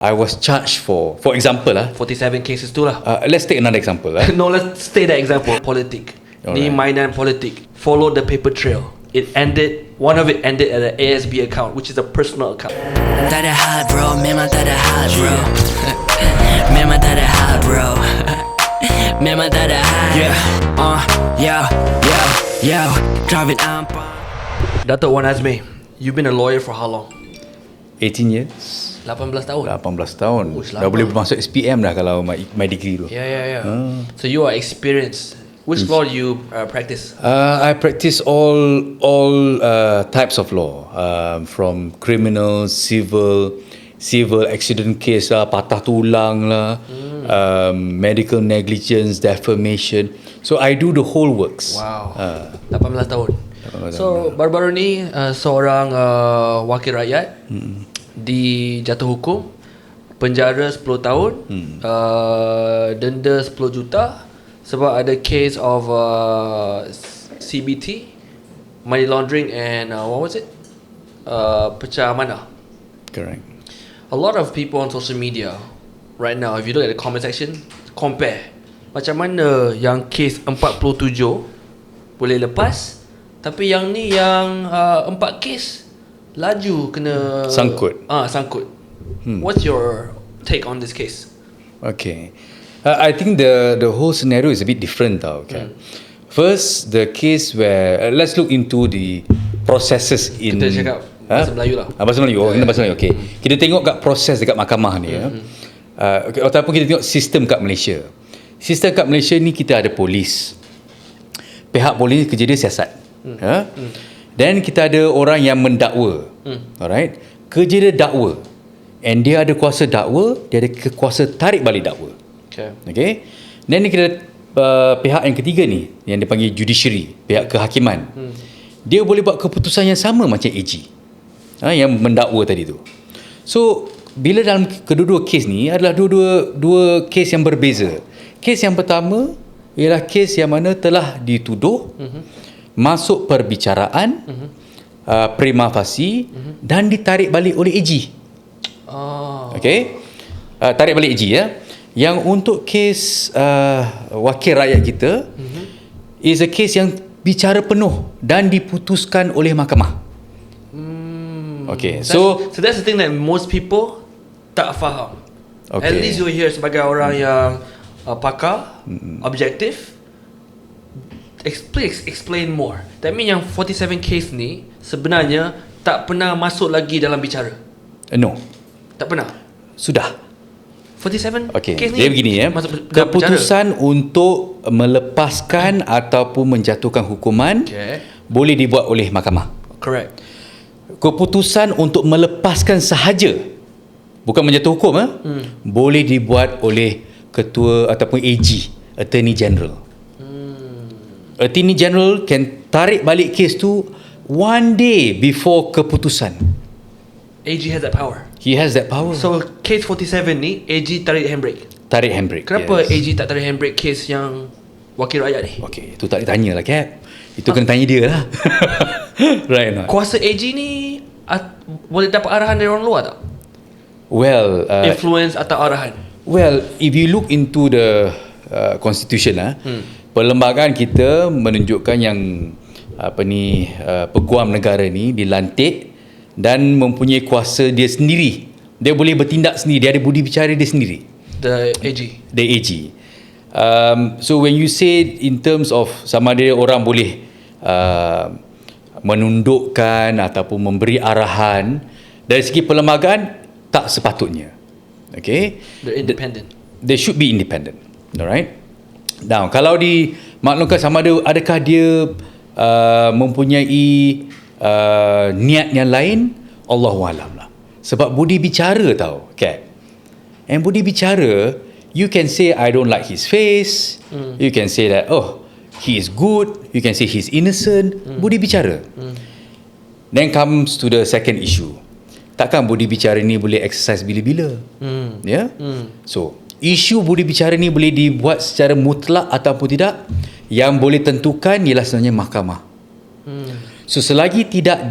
I was charged for example 47 cases tu lah. let's take another example. No, let's stay that example. Politik. Ni mainan politik. Follow the paper trail. One of it ended at an ASB account, which is a personal account. Tak ada hal bro, memang tak ada hal bro. Memang tak ada hal bro. Memang tak ada hal. Yo, drive it on. Dato Wan Azmir, you've been a lawyer for how long? 18 years. 18 tahun. 18 tahun. Dah boleh masuk SPM dah kalau my degree tu. Yeah. So you are experienced. Which law do you practice? I practice all types of law, from criminal, civil accident case lah, patah tulang lah, medical negligence, defamation. So I do the whole works. Wow. 18 tahun. So baru-baru ni seorang wakil rakyat dijatuh hukum, penjara 10 tahun, denda 10 juta sebab ada case of CBT, money laundering and what was it? Pecah amanah. Correct. A lot of people on social media right now, if you look at the comment section, compare macam mana yang case 47 boleh lepas, tapi yang ni yang 4 case laju kena sangkut. Sangkut. What's your take on this case? Okay. I think the whole scenario is a bit different tau. Okay. First, the case where let's look into the processes in. Kita cakap bahasa Melayu lah. Bahasa Melayu. Kita bahasa Melayu. Okay. Kita tengok kat proses dekat mahkamah ni okay, ataupun kita tengok sistem kat Malaysia. Sistem kat Malaysia ni kita ada polis. Pihak polis kerja dia siasat. Dan kita ada orang yang mendakwa. Alright. Kerja dia dakwa. And dia ada kuasa dakwa, dia ada kuasa tarik balik dakwa. Okay. Dan kita pihak yang ketiga ni yang dipanggil judiciary, pihak kehakiman. Dia boleh buat keputusan yang sama macam AG. Yang mendakwa tadi tu. So bila dalam kedua-dua kes ni adalah dua kes yang berbeza. Kes yang pertama ialah kes yang mana telah dituduh, masuk perbicaraan, prima facie dan ditarik balik oleh AG. Okay. Tarik balik AG ya. Yang untuk kes wakil rakyat kita is a case yang bicara penuh dan diputuskan oleh mahkamah. Okay. So that's the thing that most people tak faham. Okay. At least you hear sebagai orang yang pakar, objektif. Explain more. That means yang 47 case ni sebenarnya tak pernah masuk lagi dalam bicara. No. Tak pernah. Sudah. 47 okay. case ni. Dia begini ya. Keputusan untuk melepaskan ataupun menjatuhkan hukuman boleh dibuat oleh mahkamah. Correct. Keputusan untuk melepaskan sahaja, bukan menjatuh hukum boleh dibuat oleh ketua ataupun AG, Attorney General. Attorney General can tarik balik kes tu one day before keputusan. AG has that power. He has that power. So case 47 ni AG tarik handbrake. Tarik handbrake. Kenapa AG tak tarik handbrake case yang wakil rakyat ni? Okay, itu tak ditanya lah Cap. Itu kena tanya dia lah. Right or not? Kuasa AG ni boleh dapat arahan dari orang luar tak? Well, influence atau arahan? Well, if you look into the constitution perlembagaan kita menunjukkan yang Peguam negara ni dilantik dan mempunyai kuasa dia sendiri. Dia boleh bertindak sendiri, dia ada budi bicara dia sendiri. The AG. The AG. So when you say in terms of sama ada orang boleh menundukkan ataupun memberi arahan, dari segi perlembagaan tak sepatutnya. Okay? They're independent. They should be independent. Alright? Now, kalau dimaklumkan sama ada adakah dia mempunyai niat yang lain, Allahualam lah. Sebab budi bicara tau, Kat. And budi bicara, you can say I don't like his face, you can say that he is good, you can say he's innocent. Budi bicara. Then comes to the second issue. Takkan budi bicara ni boleh exercise bila-bila. So isu budi bicara ni boleh dibuat secara mutlak ataupun tidak. Yang boleh tentukan ialah sebenarnya mahkamah. So selagi tidak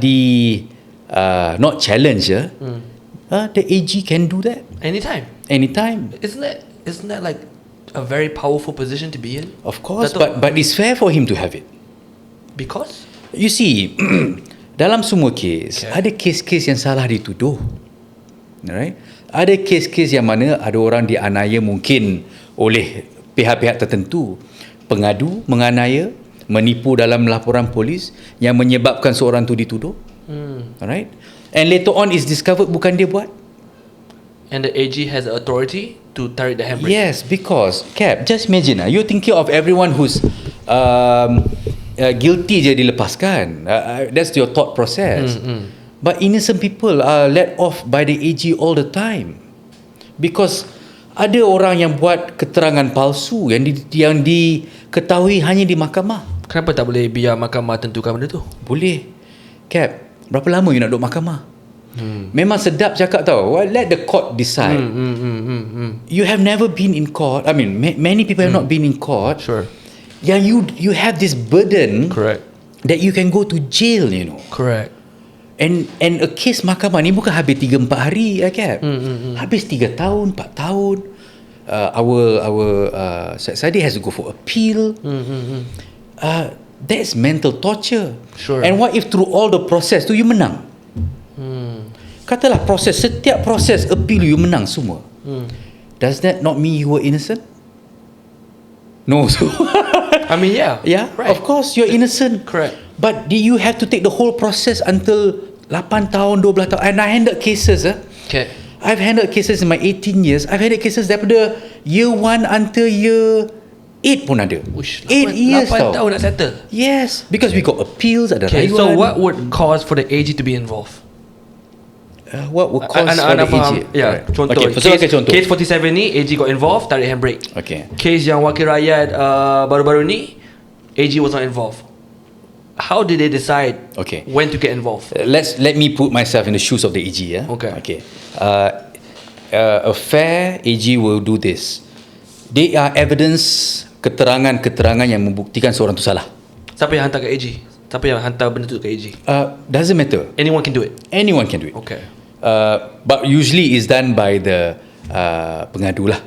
not challenge The AG can do that Anytime. anytime. Isn't that like a very powerful position to be in? Of course, Dato', but it's fair for him to have it. because You see, dalam semua kes, ada kes-kes yang salah dituduh. Alright? Ada kes-kes yang mana ada orang dianiaya mungkin oleh pihak-pihak tertentu. Pengadu, menganiaya, menipu dalam laporan polis yang menyebabkan seorang tu dituduh. Alright? And later on is discovered bukan dia buat. and the AG has the authority to tarik the handbrake. Yes, because Cap, just imagine you're thinking of everyone who's guilty je dilepaskan. That's your thought process. But innocent people are let off by the AG all the time because ada orang yang buat keterangan palsu yang diketahui hanya di mahkamah. Kenapa tak boleh biar mahkamah tentukan benda tu? Boleh. Cap, berapa lama you nak duduk mahkamah? Memang sedap cakap tau. Well, let the court decide. You have never been in court. I mean, many people have not been in court. Sure. Yang you have this burden. Correct. That you can go to jail, you know. Correct. And a case mahkamah ni bukan habis 3-4 hari, Cap. Habis 3 tahun, 4 tahun. Our Saddiq has to go for appeal. That's mental torture. Sure. And what if through all the process tu you menang? Katalah setiap proses appeal you menang semua. Does that not mean you were innocent? No. I mean, yeah. Yeah, right. of course you're innocent. Correct. But do you have to take the whole process until 8 tahun, 12 tahun? And I handled cases. Okay. I've handled cases in my 18 years. I've handled cases daripada year 1 until year 8 pun ada. Uish, 8 years 8 tau. tahun nak settle. Yes, because we got appeals, ada Okay, rayuan. so what would cause for the AG to be involved? What would cause for the faham. AG? Ya, Alright. contoh. Okay, contoh. Case 47 ni AG got involved, tarik handbrake. Okay. Case yang wakil rakyat baru-baru ni AG was not involved. How did they decide when to get involved? Let me put myself in the shoes of the AG. Okay. A fair AG will do this. They are evidence, keterangan-keterangan yang membuktikan seorang tu salah. Siapa yang hantar ke AG? Siapa yang hantar benda tu ke AG? Doesn't matter. Anyone can do it. Anyone can do it. Okay. But usually it's done by the pengadu lah.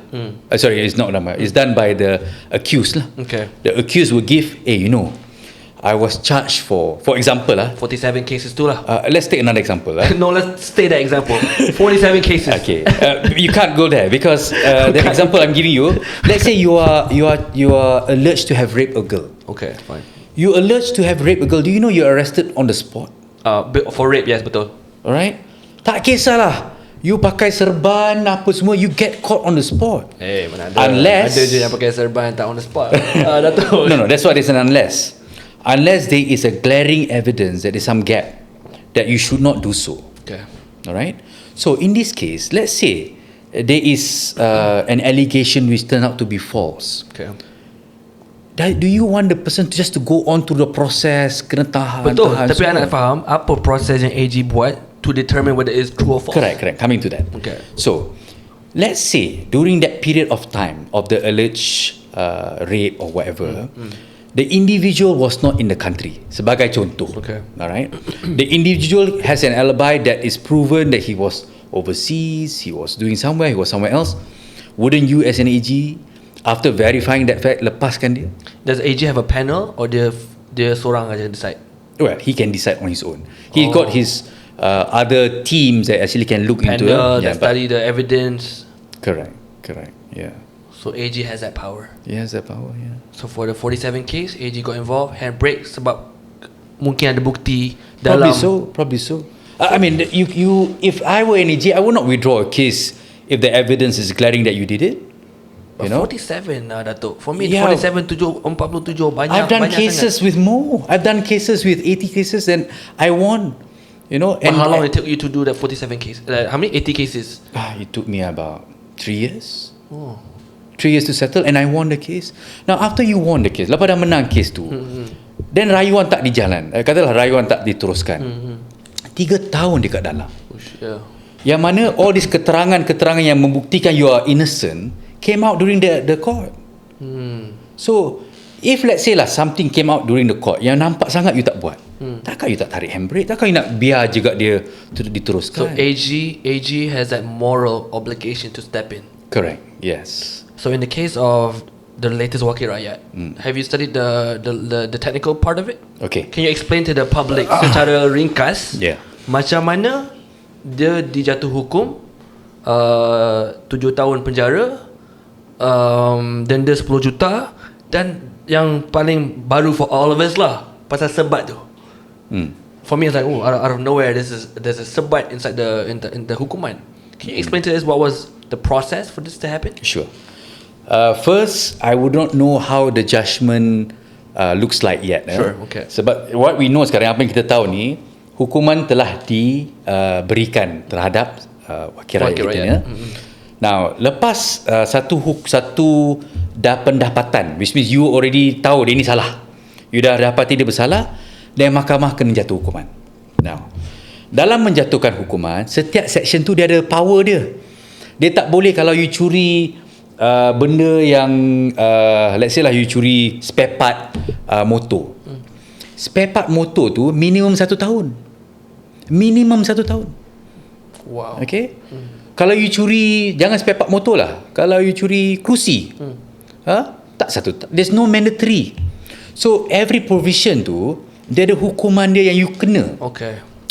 Sorry, it's not nama. It's done by the accused lah. Okay. The accused will give, I was charged for example 47 cases tu lah. let's take another example. No, let's stay that example. 47 cases. Okay. You can't go there because the example I'm giving you. Let's say you are alleged to have raped a girl. Okay, fine. You alleged to have raped a girl. Do you know you're arrested on the spot? For rape, yes, betul. Alright. Tak kisahlah. You pakai serban apa semua, you get caught on the spot. Mana ada. Unless ada je yang pakai serban tak on the spot. Dato'. No, that's why there's an unless. Unless there is a glaring evidence that there's some gap that you should not do so. Okay. Alright. So in this case, let's say there is an allegation which turned out to be false. Okay. Do you want the person to just to go on through the process, kena tahan? Betul, tapi semua? I nak faham apa proses yang AG buat to determine whether it's true or false. Correct. Coming to that. Okay. So, let's say during that period of time of the alleged rape or whatever, the individual was not in the country. Sebagai contoh. Okay. Alright. The individual has an alibi that is proven that he was overseas, he was doing somewhere, he was somewhere else. Wouldn't you as an AG, after verifying that fact, lepaskan dia? Does AG have a panel or dia seorang aja decide? Well, he can decide on his own. He got his other teams that actually can look into it. Panel that study the evidence. Correct. Yeah. So AG has that power. He has that power. Yeah. So for the 47 case, AG got involved, handbrake sebab mungkin ada bukti Probably so. I mean, you if I were an AG, I would not withdraw a case if the evidence is glaring that you did it. You know? 47 Dato'. For me, Yeah. 47, 47 banyak. I've done banyak cases sangat. with more. I've done cases with 80 cases and I won. You know. But how long it took you to do that 47 case? How many 80 cases? It took me about 3 years. Oh. 3 years to settle and I won the case. Now after you won the case, lepas dah menang case tu, then rayuan tak dijalan. Katalah rayuan tak diteruskan. 3 tahun dekat dalam. Yeah. Yang mana all these keterangan-keterangan yang membuktikan you are innocent came out during the court. So if let's say lah something came out during the court yang nampak sangat you tak buat, Takkan you tak tarik handbrake? Takkan you nak biar juga dia So diteruskan? AG has that moral obligation to step in. Correct. Yes. So in the case of the latest Wakil Rakyat, have you studied the technical part of it? Okay. Can you explain to the public secara ringkas macam mana dia dijatuh hukum 7 tahun penjara, denda 10 juta, dan yang paling baru for all of us lah, pasal sebat tu. For me it's like, out of nowhere there's a sebat inside the hukuman. Can you explain to us what was the process for this to happen? Sure. First, I would not know how the judgment looks like yet. Sure, okay. Sebab what we know sekarang, apa yang kita tahu ni, hukuman telah diberikan terhadap wakil rakyat kita. Ya. Now, lepas satu pendapatan, which means you already tahu dia ni salah, you dah dapati dia bersalah, dan mahkamah kena jatuh hukuman. Now, dalam menjatuhkan hukuman, setiap section tu dia ada power dia. Dia tak boleh kalau you curi benda yang let's say lah you curi spare part motor. Spare part motor tu minimum 1 tahun. Minimum 1 tahun. Wow. Okay. Kalau you curi, jangan spare part motor lah, kalau you curi kerusi, tak 1 tahun. There's no mandatory. So every provision tu dia ada hukuman dia yang you kena.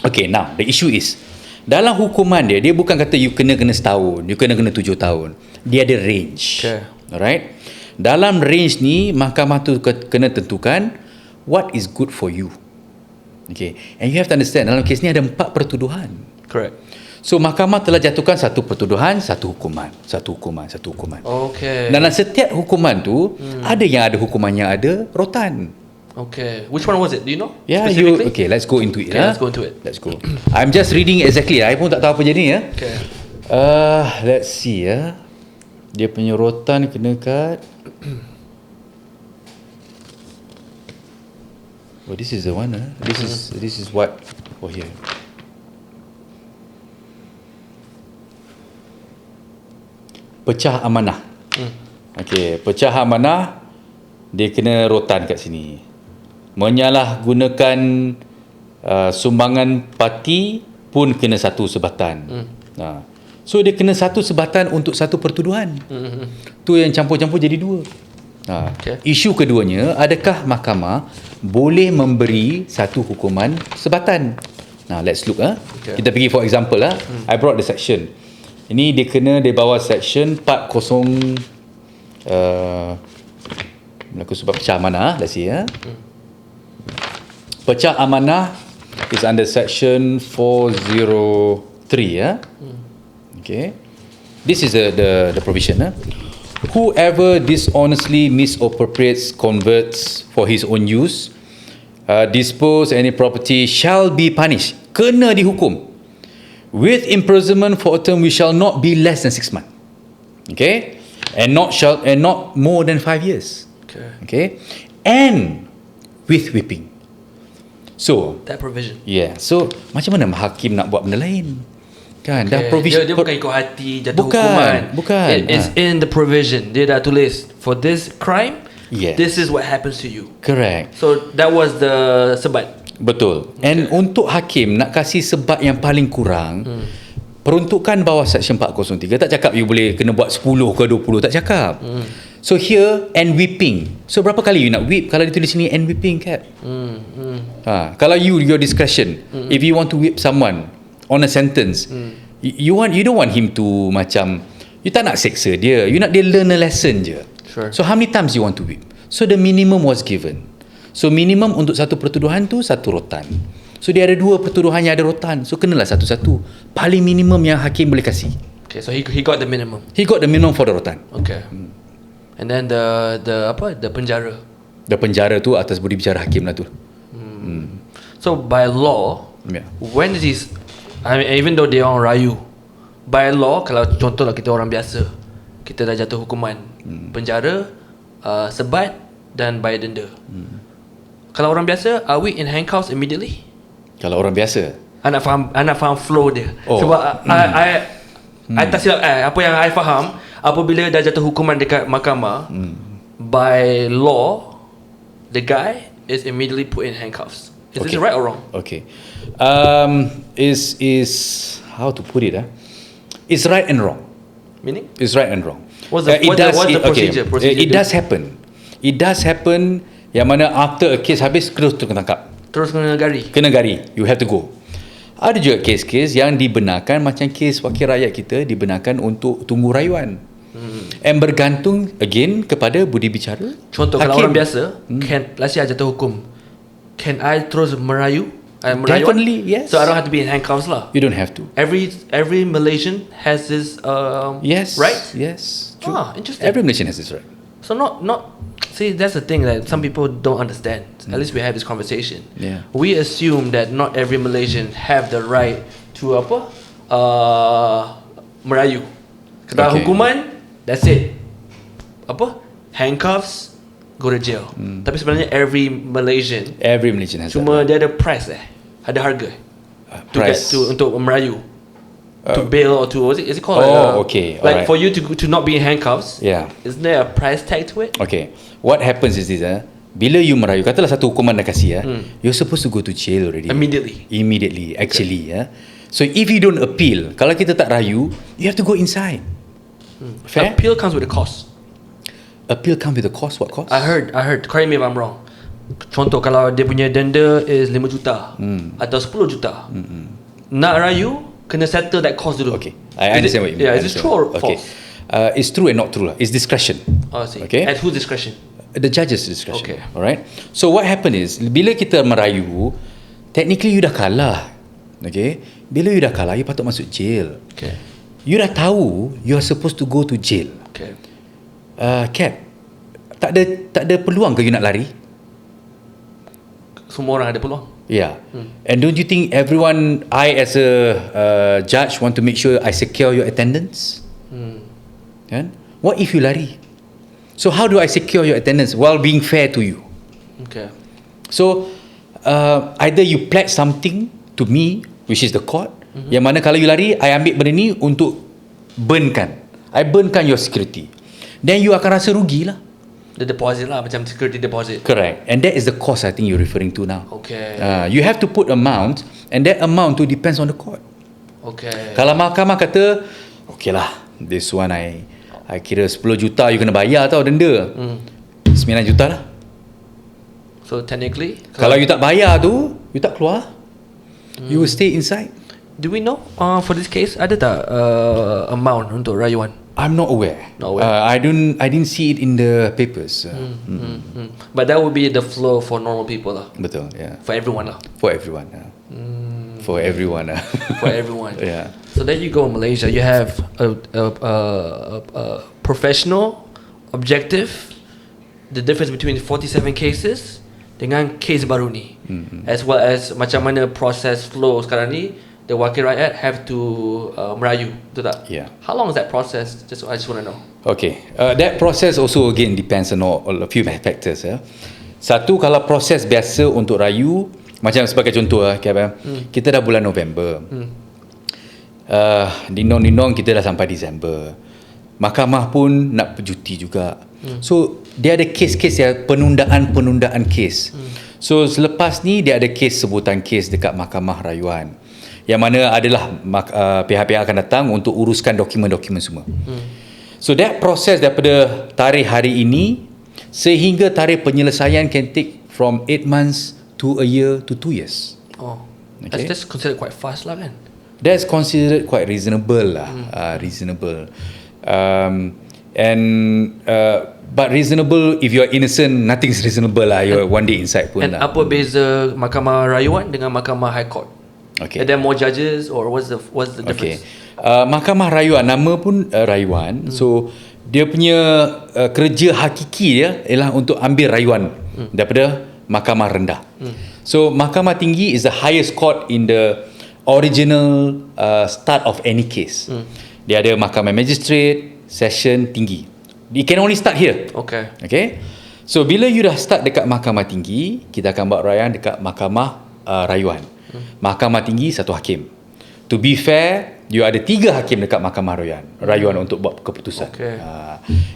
Okay, now the issue is, dalam hukuman dia bukan kata you kena setahun, you kena 7 tahun. Dia ada range. Alright. Dalam range ni, mahkamah tu kena tentukan what is good for you. Okay. And you have to understand, dalam kes ni ada 4 pertuduhan. Correct. So mahkamah telah jatuhkan 1 pertuduhan, 1 hukuman, 1 hukuman, 1 hukuman. Okay. Dalam setiap hukuman tu ada yang ada hukuman yang ada rotan. Okay. Which one was it? Do you know? Yeah, okay, let's go into it. Okay, let's go into it. Let's go. I'm just reading exactly. I pun tak tahu apa jadi ya. Okay. Let's see ya. Dia punya rotan kena kat. Oh, this is the one. This is what. Oh, here. Pecah amanah. Okay, pecah amanah, dia kena rotan kat sini. Menyalahgunakan sumbangan parti pun kena 1 sebatan. So dia kena 1 sebatan untuk 1 pertuduhan. Tu yang campur-campur jadi 2. Okay. Isu keduanya, adakah mahkamah boleh memberi 1 hukuman sebatan? Now let's look. Okay. Kita pergi for example I brought the section. Ini dia kena di bawah section 40 berlaku sebab pecah amanah. Let's see Pecah amanah is under section 403 Okay. This is the provision Whoever dishonestly misappropriates, converts for his own use, dispose any property shall be punished. Kena dihukum with imprisonment for a term which shall not be less than 6 months. Okay. And not more than 5 years. Okay. And with whipping. So that provision. Yeah. So macam mana hakim nak buat benda lain? Kan dah provision. Dia bukan ikut hati jatuh hukuman. Bukan. It's in the provision. Dia dah tulis for this crime. Yes. This is what happens to you. Correct. So that was the sebat. Betul. And untuk hakim nak kasih sebat yang paling kurang, peruntukan bawah section 403 tak cakap you boleh kena buat 10 ke 20, tak cakap. So here, and whipping. So berapa kali you nak whip? Kalau ditulis sini and whipping cap. Kalau your discretion, if you want to whip someone on a sentence, you don't want him to macam, you tak nak seksa dia, you nak dia learn a lesson je. Sure. So how many times you want to whip? So the minimum was given. So minimum untuk 1 pertuduhan tu 1 rotan. So dia ada 2 pertuduhan yang ada rotan. So kenalah 1-1. Paling minimum yang hakim boleh kasih. Okay, so he got the minimum. He got the minimum for the rotan. Okay. And then the penjara. The penjara tu atas budi bicara hakim lah tu. So by law, when is this? I mean, even though dia orang rayu, by law, kalau contohlah kita orang biasa, kita dah jatuh hukuman penjara, sebat dan bayar denda. Kalau orang biasa, are we in handcuffs immediately? Kalau orang biasa, Anak faham flow dia. Sebab I tak silap apa yang I faham, apabila dah jatuh hukuman dekat mahkamah, by law, the guy is immediately put in handcuffs. Is this right or wrong? Okay. Is how to put it? It's right and wrong. Meaning? It's right and wrong. What's the procedure? It does happen. It does happen. Yang mana after a case habis terus tangkap. Terus kena gari. Kena gari. You have to go. Ada juga kes-kes yang dibenarkan macam kes wakil rakyat kita dibenarkan untuk tunggu rayuan. And bergantung again kepada budi bicara. Contoh kalau orang biasa, let's say I jatuh hukum, can I terus merayu? Definitely, yes. So I don't have to be in handcuffs lah. You don't have to. Every Malaysian has this yes, right? Yes. True. Interesting. Every Malaysian has this right. So not see, that's the thing that some people don't understand. At least we have this conversation. Yeah. We assume that not every Malaysian have the right to merayu. Kena hukuman, that's it. Handcuffs, go to jail. Tapi sebenarnya every Malaysian has cuma that right. dia ada price ada harga price untuk merayu. To bail or to is it called? Okay. Like for you to not be in handcuffs. Yeah. Isn't there a price tag to it? Okay. What happens is this bila you merayu, katalah satu hukuman dah kasih you're supposed to go to jail already. Immediately actually So if you don't appeal, kalau kita tak rayu, you have to go inside. Fair? Appeal comes with a cost. Appeal comes with a cost. What cost? I heard. Correct me if I'm wrong. Contoh kalau dia punya denda is 5 juta atau 10 juta. Nak rayu kena settle that cost dulu. Okay. I understand what you mean. Yeah, is this true or false? It's true and not true lah. It's discretion. Oh, I see. Okay. At whose discretion? The judge's discretion. Okay. Alright. So what happen is bila kita merayu, technically you dah kalah. Okay. Bila you dah kalah, you patut masuk jail. Okay. You dah tahu you are supposed to go to jail. Okay. Cat, tak ada peluang ke you nak lari? Semua orang ada peluang. Yeah. And don't you think everyone, I as a judge want to make sure I secure your attendance? Kan? What if you lari? So how do I secure your attendance while being fair to you? Okay. So either you pledge something to me, which is the court, yang mana kalau you lari, I ambil benda ni untuk burnkan. I burnkan your security. Then you akan rasa rugi lah. The deposit lah, macam security deposit. Correct. And that is the cost I think you're referring to now. Okay. You have to put amount, and that amount tu depends on the court. Okay. Kalau mahkamah kata, okay lah, this one I kira 10 juta you kena bayar tau denda. 9 juta lah. So technically, kalau you tak bayar tu, you tak keluar. You will stay inside. Do we know for this case ada tak amount untuk rayuan? I'm not aware. I didn't see it in the papers. But that would be the flow for normal people lah. Betul, yeah. For everyone lah. For everyone. For everyone. For everyone. Yeah. So then you go in Malaysia, you have a professional, objective, the difference between 47 cases dengan case baru ni. As well as macam mana proses flow sekarang ni, the wakil rakyat have to merayu, betul tak? Yeah. How long is that process? I just want to know. Okay. That process also again depends on a few factors. Satu, kalau proses biasa untuk rayu, macam sebagai contoh kita dah bulan November. Dindong-dindong kita dah sampai Disember. Mahkamah pun nak bercuti juga. So dia ada kes-kes penundaan kes. So selepas ni dia ada kes sebutan kes dekat mahkamah rayuan, yang mana adalah pihak-pihak akan datang untuk uruskan dokumen-dokumen semua. So that process daripada tarikh hari ini sehingga tarikh penyelesaian can take from 8 months to a year to 2 years. Okay. That's considered quite fast lah kan? That's considered quite reasonable lah. Reasonable. But reasonable, if you are innocent, nothing's reasonable lah. You're one day inside pun and lah. apa beza mahkamah rayuan dengan mahkamah high court? Okay. Are there more judges or what's the difference? Mahkamah rayuan, nama pun rayuan. So dia punya kerja hakiki dia ialah untuk ambil rayuan daripada mahkamah rendah. So mahkamah tinggi is the highest court in the original start of any case. Dia ada mahkamah magistrate, session tinggi. It can only start here. Okay. So bila you dah start dekat mahkamah tinggi, kita akan buat rayuan dekat mahkamah rayuan. Mahkamah tinggi satu hakim. To be fair, you ada 3 hakim dekat mahkamah rayuan untuk buat keputusan.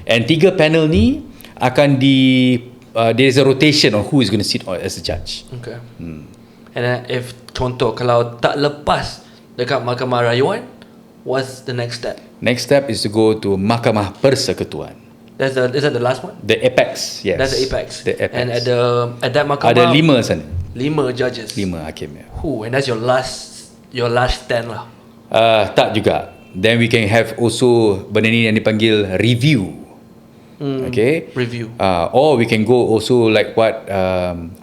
And 3 panel ni akan there is a rotation on who is going to sit as a judge. And if contoh kalau tak lepas dekat Mahkamah Rayuan, what's the next step? Next step is to go to Mahkamah Persekutuan. Is that the last one? The apex, yes. That's the apex. The apex. And at that mahkamah Ada 5 sana. 5 judges. 5 hakim, ya. And that's your last stand lah. Tak juga. Then we can have also benda ni yang dipanggil review. Okay. Review. Or we can go also like what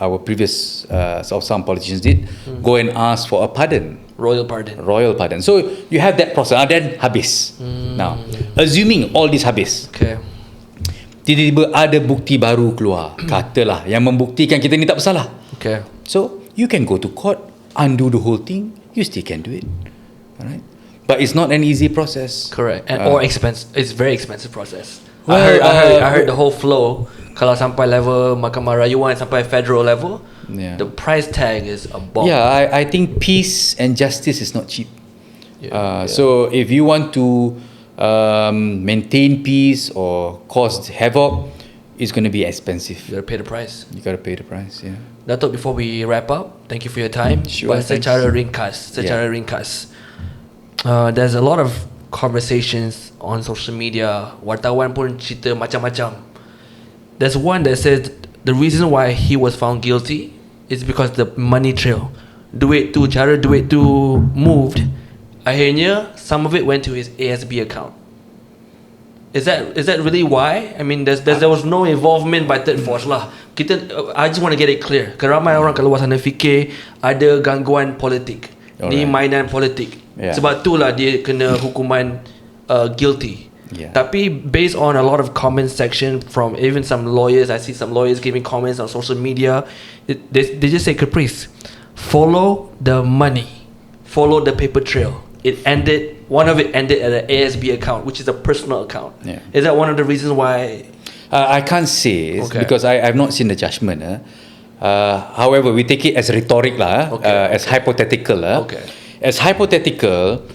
our previous some politicians did, go and ask for a pardon. Royal pardon. So you have that process. Then habis. Now, assuming all this habis, Okay. tiba-tiba ada bukti baru keluar, katalah yang membuktikan kita ni tak bersalah. Okay. So you can go to court, undo the whole thing. You still can do it. Alright. But it's not an easy process. Correct. And or expensive. It's very expensive process. Well, I heard the whole flow. Kalau sampai level Mahkamah Rayuan, sampai federal level, Yeah. the price tag is a bomb. Yeah, I think peace and justice is not cheap. Yeah. So if you want to maintain peace or cause havoc, it's going to be expensive. You gotta pay the price. You got to pay the price, yeah. Dato, before we wrap up, thank you for your time. Sure, But thanks. secara ringkas, there's a lot of conversations on social media. Wartawan pun cerita macam-macam. There's one that says the reason why he was found guilty is because the money trail. Cara duit tu moved. Akhirnya, some of it went to his ASB account. Is that really why? I mean, there was no involvement by third force lah. I just want to get it clear. Kerana ramai orang kat luar sana fikir ada gangguan politik. Ni mainan politik. Yeah. Sebab tu lah dia kena hukuman guilty. Yeah. Tapi based on a lot of comment section from even some lawyers, I see some lawyers giving comments on social media. They just say, Caprice, follow the money, follow the paper trail. One of it ended at an ASB account, which is a personal account. Yeah. Is that one of the reasons why? I can't say because I've not seen the judgment. However, we take it as rhetoric as hypothetical. Okay. As hypothetical,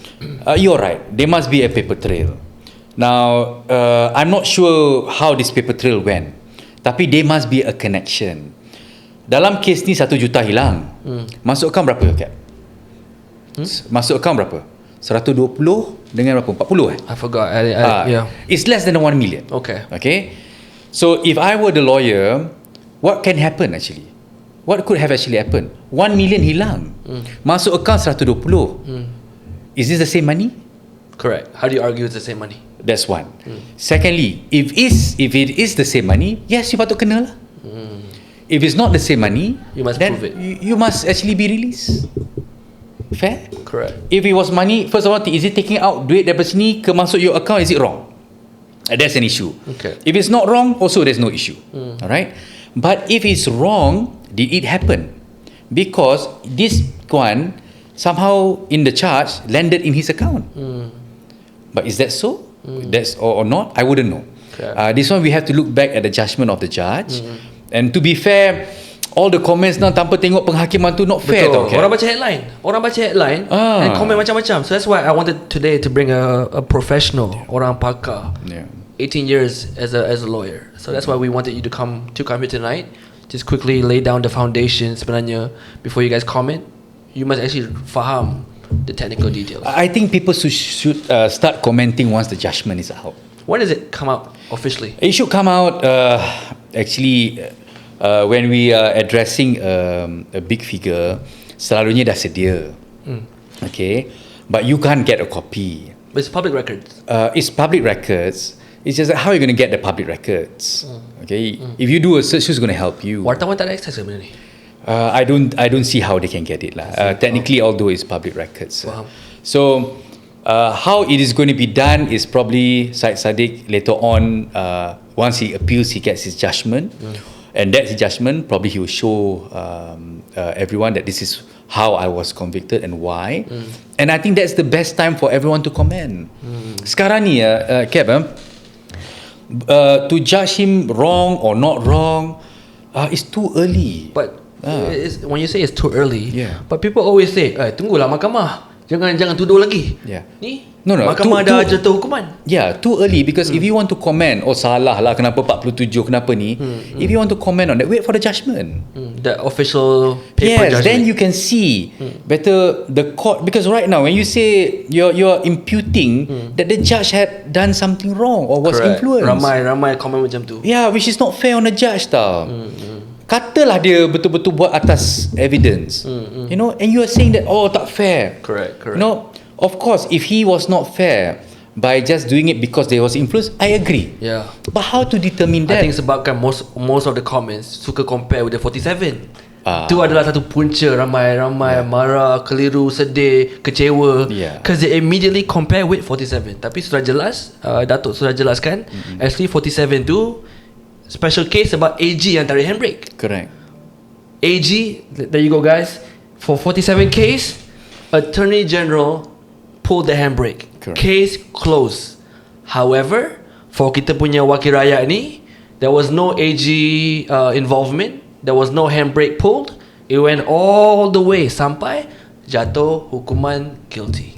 you're right. There must be a paper trail. Now, I'm not sure how this paper trail went. Tapi there must be a connection. Dalam kes ni 1 juta hilang. Masuk akaun berapa, Cap? Masuk akaun berapa? 120 dengan berapa? 40 I forgot. Yeah. It's less than 1 million. Okay. So if I were the lawyer, what can happen actually? What could have actually happened? 1 million hilang. Masuk akaun 120. Is this the same money? Correct. How do you argue it's the same money? That's one. Secondly, if it is the same money, yes, you patut kena lah. If it's not the same money, You must then prove it. you must actually be released. Fair? Correct. If it was money, first of all, is it taking out duit daripada sini ke masuk your account, is it wrong? That's an issue. Okay. If it's not wrong, also there's no issue. Alright? But if it's wrong, did it happen? Because this one somehow in the charge landed in his account. But is that so? That's or not? I wouldn't know. Okay. This one we have to look back at the judgment of the judge. And to be fair, all the comments now tanpa tengok penghakiman tu not fair tau. Orang baca headline and komen macam-macam. So that's why I wanted today to bring a professional, orang pakar. Yeah. 18 years as a lawyer. So that's why we wanted you to come here tonight. Just quickly lay down the foundation sebenarnya before you guys comment. You must actually faham the technical details. I think people should start commenting once the judgment is out. When does it come out officially? It should come out actually when we are addressing a big figure. Selalunya dah sedia. Okay, but you can't get a copy. But it's public records. It's public records. It's just that how are you going to get the public records? Okay, if you do a search, who's going to help you? Wartawan tak ada access ke benda ni? I don't see how they can get it lah. Technically, although it's public records. Faham. So how it is going to be done is probably Syed Saddiq later on. Once he appeals, he gets his judgment, and that's his judgment. Probably he will show everyone that this is how I was convicted and why. And I think that's the best time for everyone to comment. Sekarang ni, Kev, to judge him wrong or not wrong, it's too early. But when you say it's too early, Yeah. but people always say, tunggulah mahkamah, jangan tuduh lagi. Yeah. Ni No, Mahkamah dah jatuh hukuman. Yeah, too early because if you want to comment, oh salah lah kenapa 47, kenapa ni, if you want to comment on that, wait for the judgment. The official paper Yes, judgment. then you can see better the court, because right now when you say you're imputing that the judge had done something wrong or was Correct. influenced. Ramai komen macam tu. Yeah, which is not fair on the judge tau. Katalah dia betul-betul buat atas evidence. You know, and you are saying that tak fair. Correct. You know, of course, if he was not fair by just doing it because there was influence, I agree. Yeah. But how to determine I that? think sebabkan most of the comments suka compare with the 47. Itu adalah satu punca ramai marah, keliru, sedih, kecewa. Because they immediately compare with 47. Tapi sudah jelas, Datuk sudah jelaskan, actually 47 tu special case about AG yang tarik handbrake. Correct. AG, there you go guys. For 47 case, Attorney General pulled the handbrake. Correct. Case closed. However, for kita punya wakil rakyat ni, there was no AG involvement. There was no handbrake pulled. It went all the way sampai jatuh hukuman guilty.